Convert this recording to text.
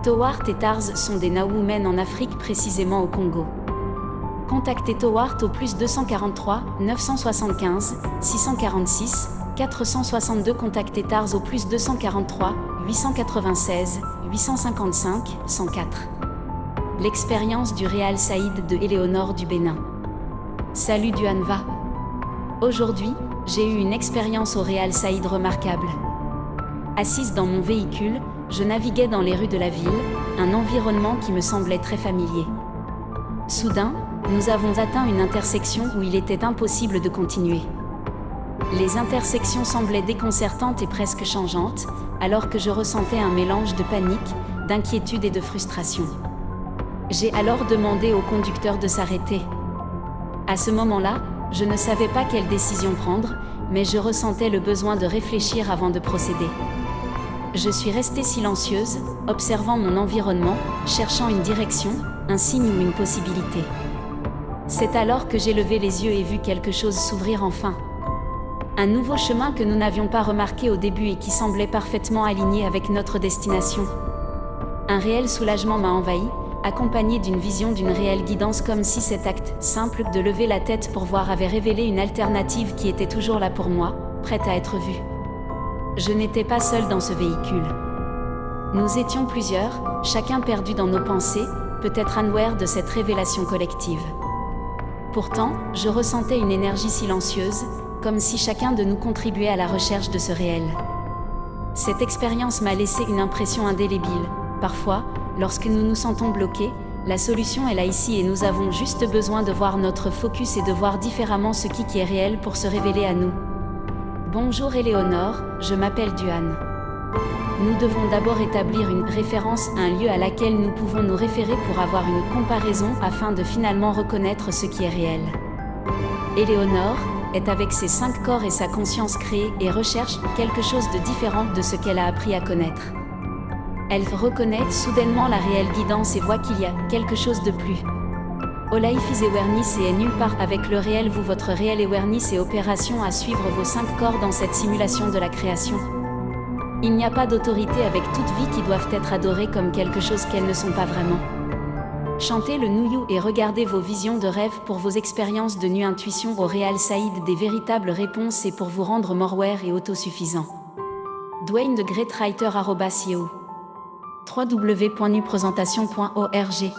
Towart et Tars sont des Nawomen en Afrique, précisément au Congo. Contactez Towart au +243 975 646 462. Contactez Tars au +243 896 855 104. L'expérience du Réal Saïd de Éléonore du Bénin. Salut Duanva. Aujourd'hui, j'ai eu une expérience au Réal Saïd remarquable. Assise dans mon véhicule, je naviguais dans les rues de la ville, un environnement qui me semblait très familier. Soudain, nous avons atteint une intersection où il était impossible de continuer. Les intersections semblaient déconcertantes et presque changeantes, alors que je ressentais un mélange de panique, d'inquiétude et de frustration. J'ai alors demandé au conducteur de s'arrêter. À ce moment-là, je ne savais pas quelle décision prendre, mais je ressentais le besoin de réfléchir avant de procéder. Je suis restée silencieuse, observant mon environnement, cherchant une direction, un signe ou une possibilité. C'est alors que j'ai levé les yeux et vu quelque chose s'ouvrir enfin. Un nouveau chemin que nous n'avions pas remarqué au début et qui semblait parfaitement aligné avec notre destination. Un réel soulagement m'a envahi, accompagné d'une vision d'une réelle guidance, comme si cet acte simple de lever la tête pour voir avait révélé une alternative qui était toujours là pour moi, prête à être vue. Je n'étais pas seule dans ce véhicule. Nous étions plusieurs, chacun perdu dans nos pensées, peut-être unaware de cette révélation collective. Pourtant, je ressentais une énergie silencieuse, comme si chacun de nous contribuait à la recherche de ce réel. Cette expérience m'a laissé une impression indélébile. Parfois, lorsque nous nous sentons bloqués, la solution est là ici et nous avons juste besoin de voir notre focus et de voir différemment ce qui est réel pour se révéler à nous. Bonjour Éléonore, je m'appelle Duan. Nous devons d'abord établir une référence, un lieu à laquelle nous pouvons nous référer pour avoir une comparaison afin de finalement reconnaître ce qui est réel. Éléonore est avec ses 5 corps et sa conscience créée et recherche quelque chose de différent de ce qu'elle a appris à connaître. Elle reconnaît soudainement la réelle guidance et voit qu'il y a quelque chose de plus. All life is awareness et est nulle part avec le réel. Vous, votre réel awareness et opération à suivre vos 5 corps dans cette simulation de la création. Il n'y a pas d'autorité avec toute vie qui doivent être adorées comme quelque chose qu'elles ne sont pas vraiment. Chantez le Nuyu et regardez vos visions de rêve pour vos expériences de nuit. Intuition au Réal Saïd, des véritables réponses et pour vous rendre moreware et autosuffisant. Dwayne de Great Writer @yahoo. www.nupresentation.org